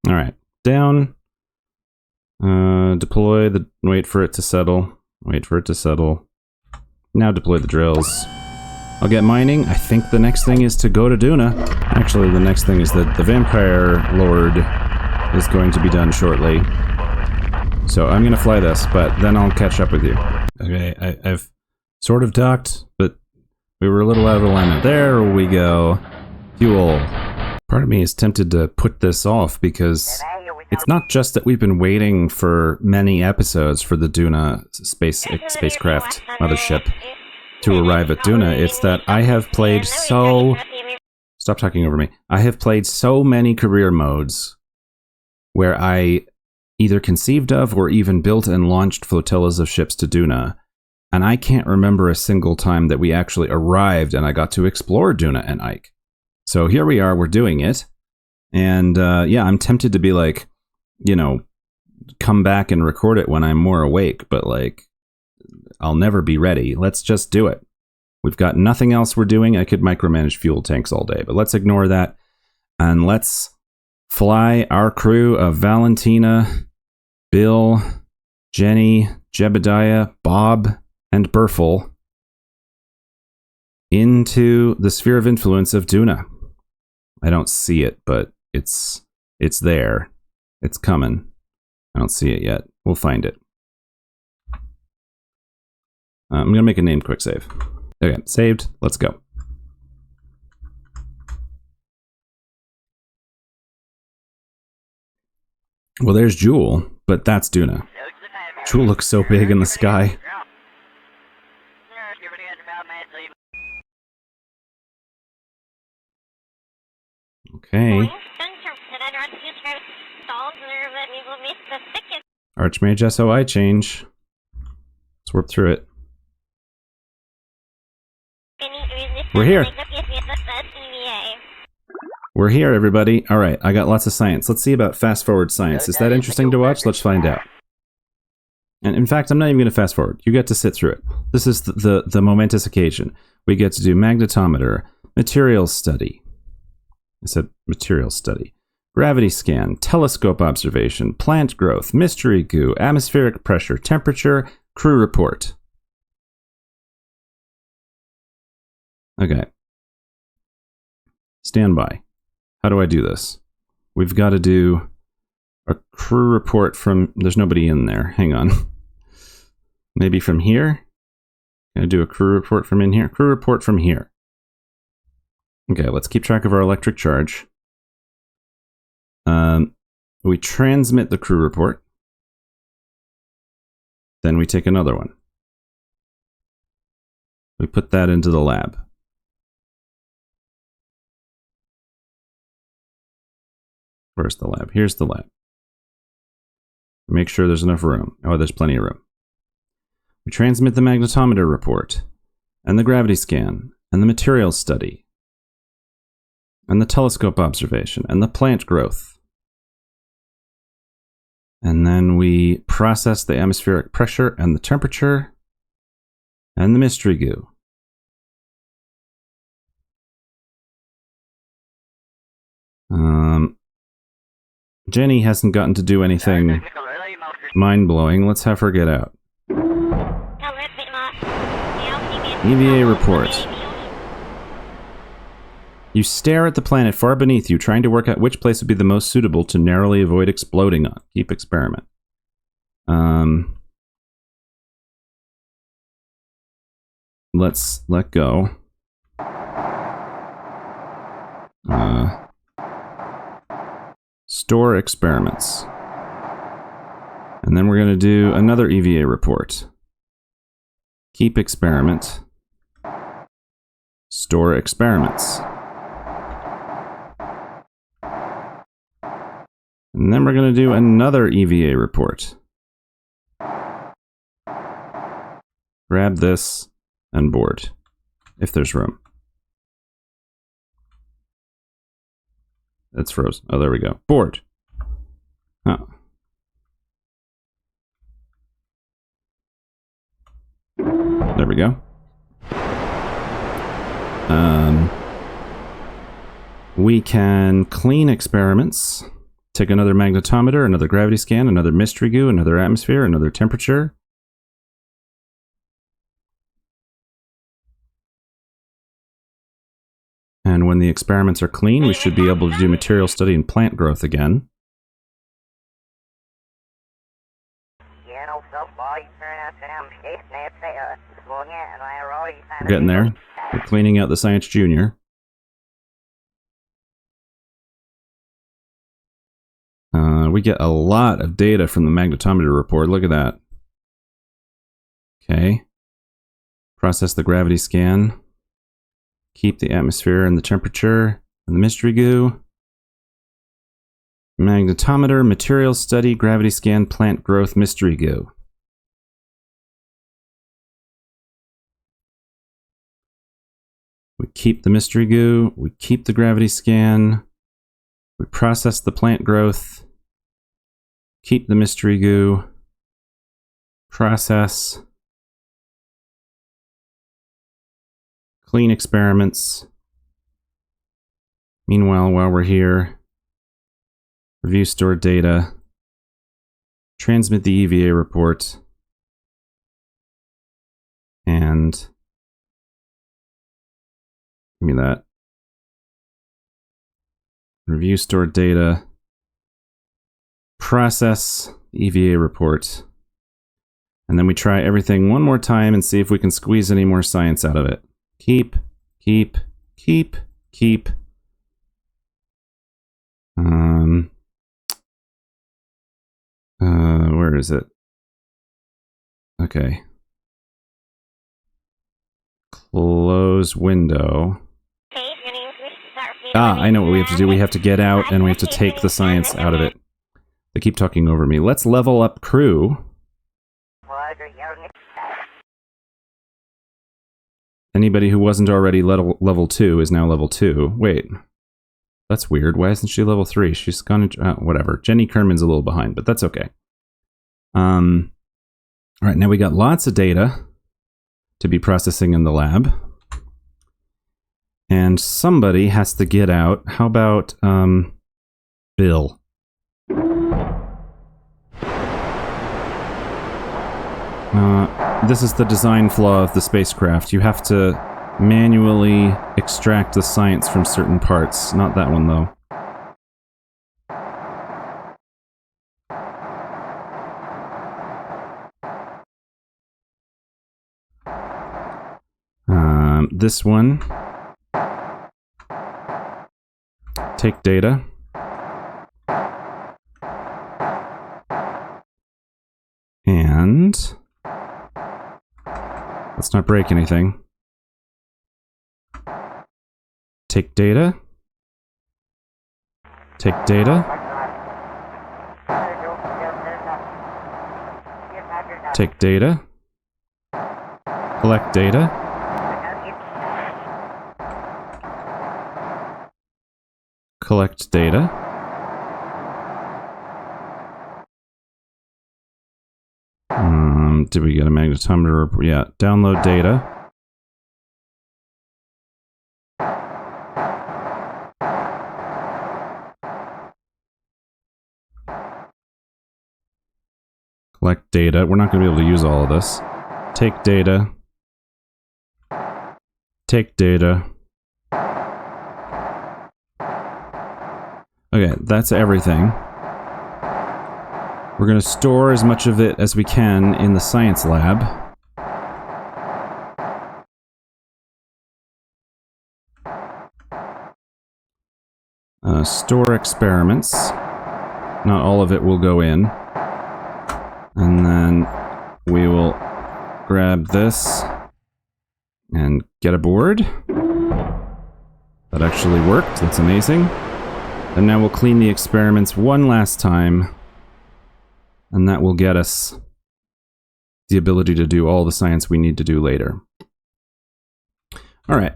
Alright, down. Deploy the... wait for it to settle. Wait for it to settle. Now deploy the drills. I'll get mining. I think the next thing is to go to Duna. Actually, the next thing is that the Vampire Lord is going to be done shortly. So I'm going to fly this, but then I'll catch up with you. Okay, I've sort of docked, but we were a little out of alignment. There we go. Fuel. Part of me is tempted to put this off because it's not just that we've been waiting for many episodes for the Duna spacecraft mothership to arrive at Duna. It's that I have played so... Stop talking over me. I have played so many career modes where I either conceived of or even built and launched flotillas of ships to Duna. And I can't remember a single time that we actually arrived and I got to explore Duna and Ike. So here we are, we're doing it. And yeah, I'm tempted to be like, you know, come back and record it when I'm more awake, but like, I'll never be ready. Let's just do it. We've got nothing else we're doing. I could micromanage fuel tanks all day, but let's ignore that. And let's fly our crew of Valentina, Bill, Jenny, Jebediah, Bob, and Burful into the sphere of influence of Duna. I don't see it, but it's there. It's coming. I don't see it yet. We'll find it. I'm going to make a name quick save. Okay, saved. Let's go. Well, there's Jewel, but that's Duna. Jewel looks so big in the sky. Okay. Archmage SOI change. Let's warp through it. We're here. We're here, everybody. All right, I got lots of science. Let's see about fast forward science. Is that interesting to watch? Let's find out. And in fact, I'm not even going to fast forward. You get to sit through it. This is the momentous occasion. We get to do magnetometer, materials study. I said materials study. Gravity scan, telescope observation, plant growth, mystery goo, atmospheric pressure, temperature, crew report. Okay. Stand by. How do I do this? We've got to do a crew report from... There's nobody in there. Hang on. Maybe from here? Can I do a crew report from in here? Crew report from here. Okay, let's keep track of our electric charge. We transmit the crew report. Then we take another one. We put that into the lab. Where's the lab? Here's the lab. Make sure there's enough room. Oh, there's plenty of room. We transmit the magnetometer report, and the gravity scan, and the materials study, and the telescope observation, and the plant growth. And then we process the atmospheric pressure, and the temperature, and the mystery goo. Jenny hasn't gotten to do anything mind-blowing. Let's have her get out. EVA report. You stare at the planet far beneath you, trying to work out which place would be the most suitable to narrowly avoid exploding on. Keep experiment. Let's let go. Store experiments. And then we're going to do another EVA report. Keep experiment. Store experiments. And then we're going to do another EVA report. Grab this and board, if there's room. It's frozen. Oh, there we go. Board. Oh. There we go. We can clean experiments. Take another magnetometer, another gravity scan, another mystery goo, another atmosphere, another temperature. And when the experiments are clean, we should be able to do material study and plant growth again. We're getting there. We're cleaning out the Science Junior. We get a lot of data from the magnetometer report. Look at that. Okay. Process the gravity scan. Keep the atmosphere and the temperature and the mystery goo. Magnetometer, material study, gravity scan, plant growth, mystery goo. We keep the mystery goo. We keep the gravity scan. We process the plant growth. Keep the mystery goo. Process. Clean experiments. Meanwhile, while we're here, review stored data. Transmit the EVA report. And give me that. Review stored data. Process the EVA report. And then we try everything one more time and see if we can squeeze any more science out of it. Keep. Where is it? Okay. Close window. Ah, I know what we have to do. We have to get out and we have to take the science out of it. They keep talking over me. Let's level up crew. Anybody who wasn't already level 2 is now level 2. Wait. That's weird. Why isn't she level 3? She's gone into... whatever. Jenny Kerman's a little behind, but that's okay. Alright, now we got lots of data to be processing in the lab. And somebody has to get out. How about, Bill? This is the design flaw of the spacecraft. You have to manually extract the science from certain parts. Not that one, though. This one. Take data. And let's not break anything. Take data. Take data. Take data. Collect data. Collect data. Did we get a magnetometer? Yeah, download data. Collect data. We're not going to be able to use all of this. Take data. Take data. Okay, that's everything. We're going to store as much of it as we can in the science lab. Store experiments. Not all of it will go in. And then we will grab this and get aboard. That actually worked. That's amazing. And now we'll clean the experiments one last time. And that will get us the ability to do all the science we need to do later. Alright.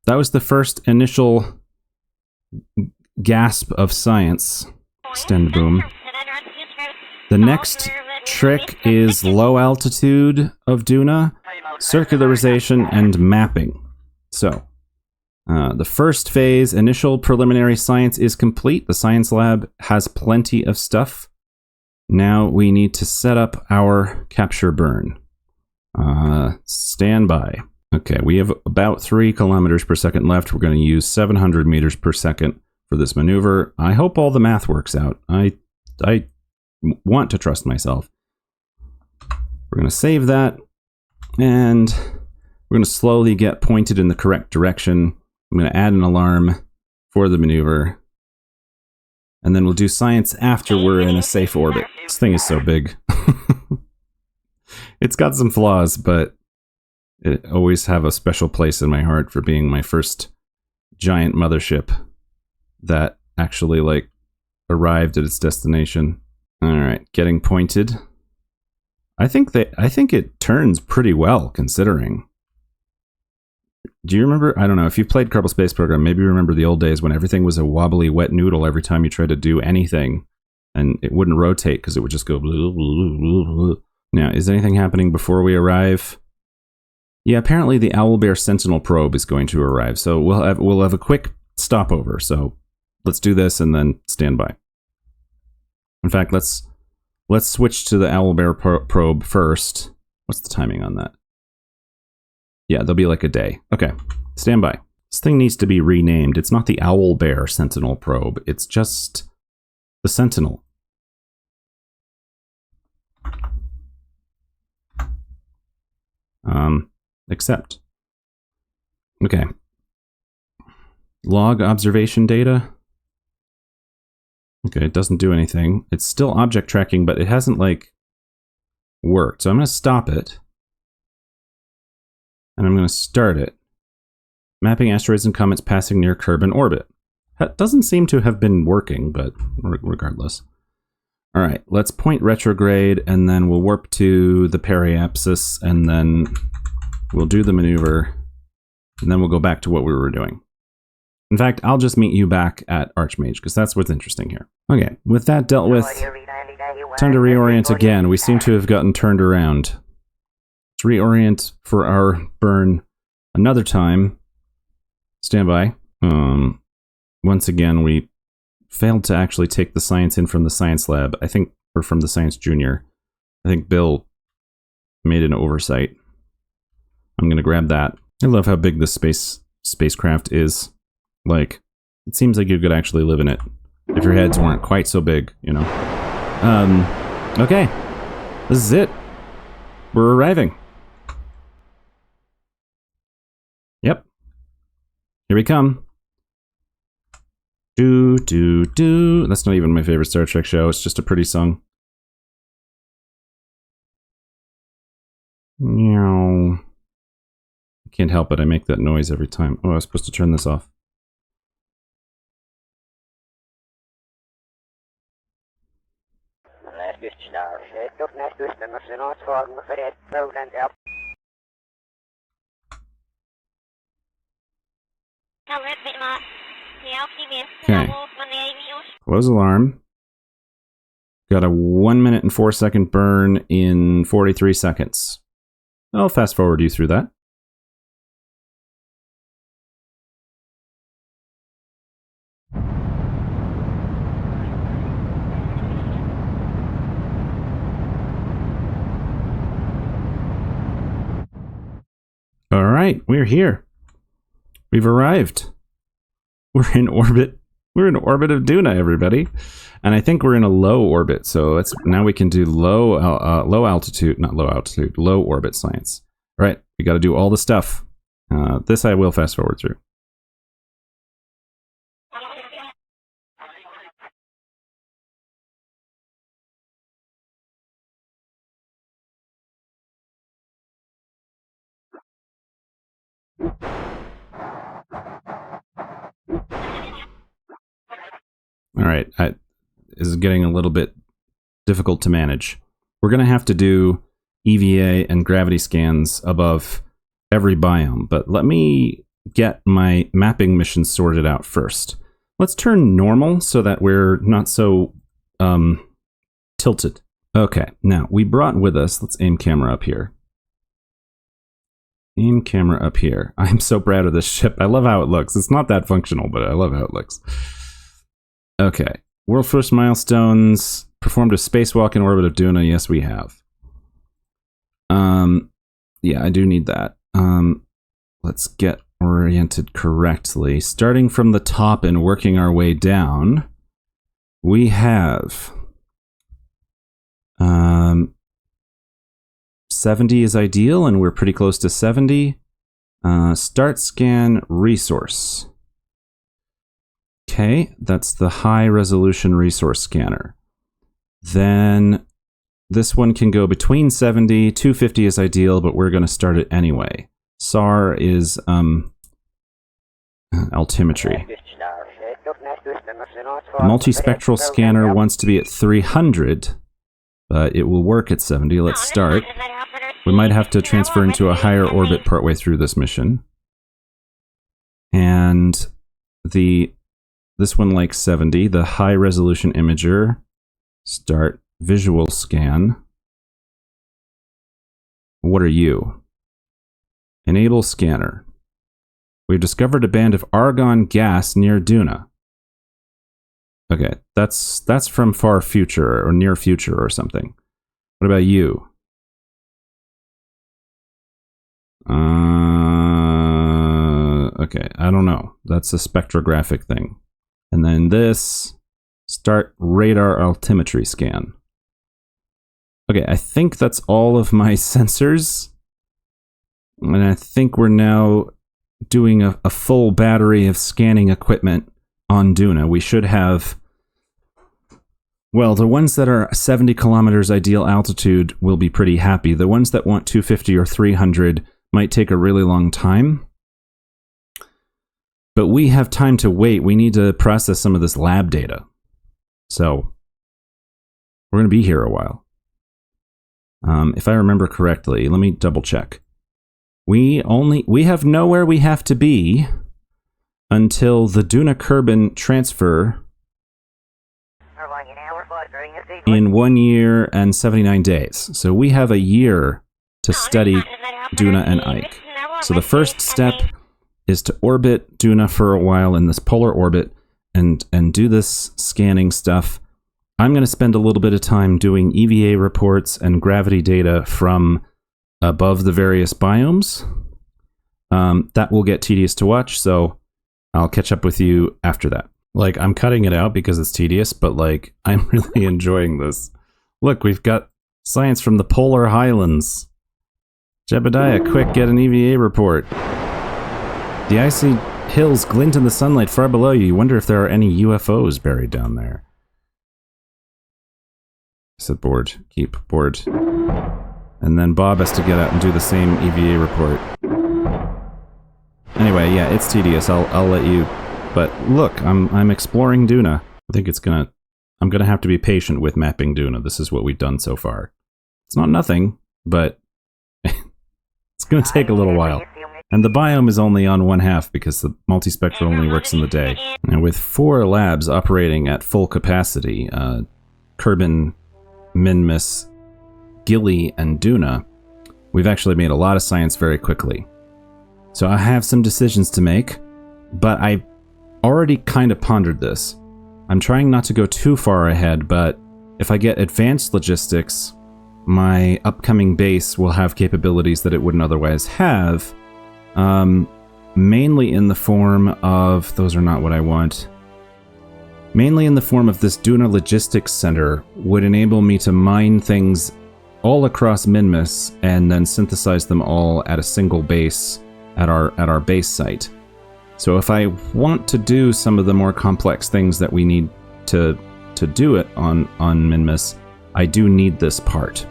That was the first initial gasp of science. Stand boom. The next trick is low altitude of Duna, circularization, and mapping. So, the first phase, initial preliminary science, is complete. The science lab has plenty of stuff. Now we need to set up our capture burn. Stand by. Okay, we have about 3 kilometers per second left. We're going to use 700 meters per second for this maneuver. I hope all the math works out. I want to trust myself. We're going to save that, and we're going to slowly get pointed in the correct direction. I'm going to add an alarm for the maneuver, and then we'll do science after we're in a safe orbit. This thing is so big. It's got some flaws, but it always have a special place in my heart for being my first giant mothership that actually, like, arrived at its destination. Alright, getting pointed. I think it turns pretty well, considering. Do you remember, I don't know, if you've played Kerbal Space Program, maybe you remember the old days when everything was a wobbly wet noodle every time you tried to do anything, and it wouldn't rotate because it would just go blah, blah, blah, blah. Now, is anything happening before we arrive? Yeah, apparently the Owlbear Sentinel probe is going to arrive, so we'll have a quick stopover, so let's do this and then stand by. In fact, let's switch to the Owlbear probe first. What's the timing on that? Yeah, there'll be like a day. Okay, stand by. This thing needs to be renamed. It's not the Owlbear Sentinel probe. It's just the Sentinel. Accept. Okay. Log observation data. Okay, it doesn't do anything. It's still object tracking, but it hasn't, like, worked. So I'm going to stop it. And I'm going to start it. Mapping asteroids and comets passing near Kerbin orbit. That doesn't seem to have been working, but regardless. Alright, let's point retrograde, and then we'll warp to the periapsis, and then we'll do the maneuver, and then we'll go back to what we were doing. In fact, I'll just meet you back at Archmage, because that's what's interesting here. Okay, with that dealt with, time to reorient again. We seem to have gotten turned around. Let's reorient for our burn another time. Stand by. Once again, we failed to actually take the science in from the science lab. I think, or from the science junior. I think Bill made an oversight. I'm gonna grab that. I love how big this spacecraft is. Like, it seems like you could actually live in it if your heads weren't quite so big, you know. Okay. This is it. We're arriving. Yep. Here we come. Do, do, do. That's not even my favorite Star Trek show. It's just a pretty song. Meow. I can't help it. I make that noise every time. Oh, I was supposed to turn this off. Okay. Close alarm. Got a 1 minute and 4 second burn in 43 seconds. I'll fast forward you through that. All right, we're here. We've arrived. We're in orbit We're in orbit of Duna, everybody. And I think we're in a low orbit, so now we can do low orbit science. All right, we got to do all the stuff. This I will fast forward through. All right, this is getting a little bit difficult to manage. We're going to have to do EVA and gravity scans above every biome, but let me get my mapping mission sorted out first. Let's turn normal so that we're not so tilted. Okay, now we brought with us, let's aim camera up here. Aim camera up here. I'm so proud of this ship. I love how it looks. It's not that functional, but I love how it looks. Okay, world first milestones. Performed a spacewalk in orbit of Duna. Yes, we have. Yeah, I do need that. Let's get oriented correctly. Starting from the top and working our way down, we have 70 is ideal, and we're pretty close to 70. Start scan resource. Okay, that's the high resolution resource scanner. Then this one can go between 70, 250 is ideal, but we're going to start it anyway. SAR is altimetry. The multispectral scanner wants to be at 300, but it will work at 70. Let's start. We might have to transfer into a higher orbit partway through this mission. And this one likes 70, the high resolution imager. Start visual scan. What are you? Enable scanner. We've discovered a band of argon gas near Duna. Okay, that's from far future or near future or something. What about you? Okay, I don't know. That's a spectrographic thing. And then this, start radar altimetry scan. Okay, I think that's all of my sensors. And I think we're now doing a full battery of scanning equipment on Duna. We should have, well, the ones that are 70 kilometers ideal altitude will be pretty happy. The ones that want 250 or 300 might take a really long time. But we have time to wait. We need to process some of this lab data. So we're going to be here a while. If I remember correctly, let me double check. We have nowhere we have to be until the Duna Kerbin transfer in 1 year and 79 days. So we have a year to study Duna and Ike. So the first step is to orbit Duna for a while in this polar orbit and do this scanning stuff. I'm going to spend a little bit of time doing EVA reports and gravity data from above the various biomes. That will get tedious to watch, so I'll catch up with you after that. Like, I'm cutting it out because it's tedious, but like, I'm really enjoying this. Look, we've got science from the polar highlands. Jebediah, quick, get an EVA report. The icy hills glint in the sunlight far below you. You wonder if there are any UFOs buried down there. Set board. Keep board. And then Bob has to get out and do the same EVA report. Anyway, yeah, it's tedious. I'll let you. But look, I'm exploring Duna. I think I'm gonna have to be patient with mapping Duna. This is what we've done so far. It's not nothing, but it's gonna take a little while. And the biome is only on 1/2 because the multispectral only works in the day. And with 4 labs operating at full capacity, Kerbin, Minmus, Gilly, and Duna, we've actually made a lot of science very quickly. So I have some decisions to make, but I already kind of pondered this. I'm trying not to go too far ahead, but if I get advanced logistics, my upcoming base will have capabilities that it wouldn't otherwise have. Mainly in the form of, those are not what I want. mainly in the form of this Duna Logistics Center, would enable me to mine things all across Minmus and then synthesize them all at a single base at our base site. So if I want to do some of the more complex things that we need to do it on Minmus, I do need this part.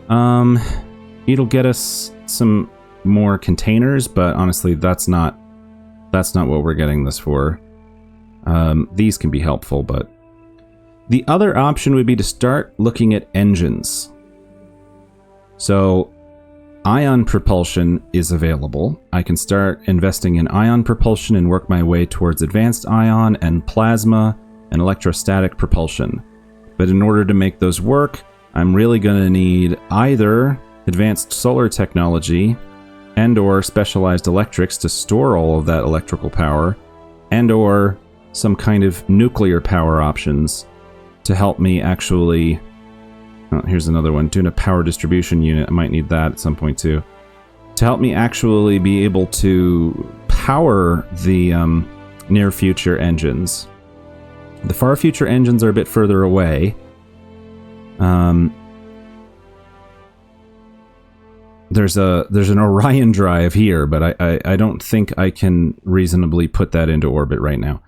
It'll get us some more containers, but honestly, that's not what we're getting this for. These can be helpful, but the other option would be to start looking at engines. So ion propulsion is available. I can start investing in ion propulsion and work my way towards advanced ion and plasma and electrostatic propulsion. But in order to make those work, I'm really going to need either advanced solar technology and or specialized electrics to store all of that electrical power, and or some kind of nuclear power options to help me actually... Oh, here's another one. Doing a power distribution unit. I might need that at some point too. To help me actually be able to power the near future engines. The far future engines are a bit further away. There's an Orion drive here, but I don't think I can reasonably put that into orbit right now.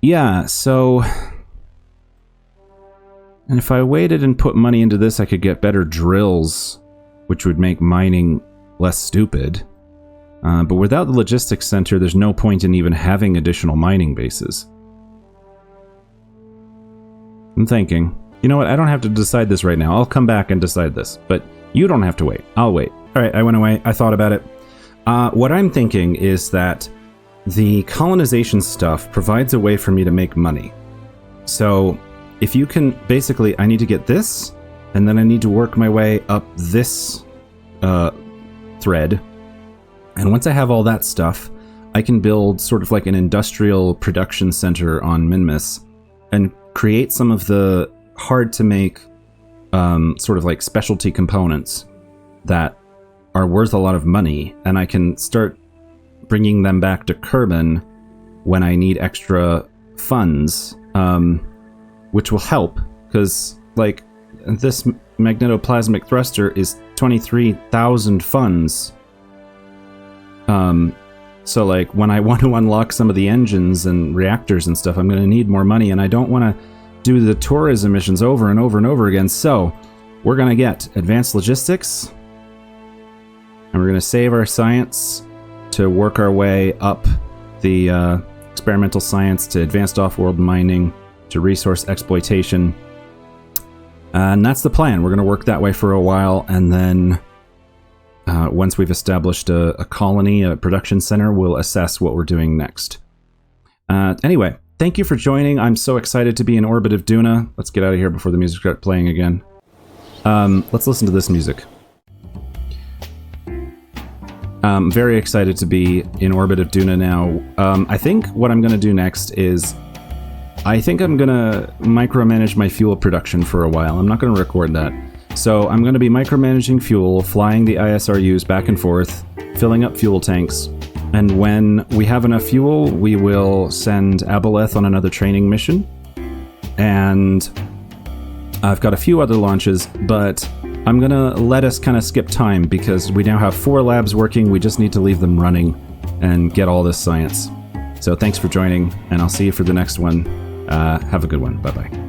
Yeah, so... And if I waited and put money into this, I could get better drills, which would make mining less stupid. But without the logistics center, there's no point in even having additional mining bases. I'm thinking, you know what, I don't have to decide this right now. I'll come back and decide this, but you don't have to wait. I'll wait. All right, I went away. I thought about it. What I'm thinking is that the colonization stuff provides a way for me to make money. So... if you can, basically, I need to get this, and then I need to work my way up this thread. And once I have all that stuff, I can build sort of like an industrial production center on Minmus and create some of the hard-to-make sort of like specialty components that are worth a lot of money, and I can start bringing them back to Kerbin when I need extra funds. Which will help, because, like, this magnetoplasmic thruster is 23,000 funds. So, like, when I want to unlock some of the engines and reactors and stuff, I'm going to need more money, and I don't want to do the tourism missions over and over and over again. So, we're going to get advanced logistics, and we're going to save our science to work our way up the experimental science to advanced off-world mining, to resource exploitation. And that's the plan. We're going to work that way for a while, and then once we've established a colony, a production center, we'll assess what we're doing next. Anyway, thank you for joining. I'm so excited to be in orbit of Duna. Let's get out of here before the music starts playing again. Let's listen to this music. I'm very excited to be in orbit of Duna now. I think what I'm going to do next is I think I'm going to micromanage my fuel production for a while. I'm not going to record that. So I'm going to be micromanaging fuel, flying the ISRUs back and forth, filling up fuel tanks. And when we have enough fuel, we will send Aboleth on another training mission. And I've got a few other launches, but I'm going to let us kind of skip time because we now have 4 labs working. We just need to leave them running and get all this science. So thanks for joining, and I'll see you for the next one. Have a good one. Bye-bye.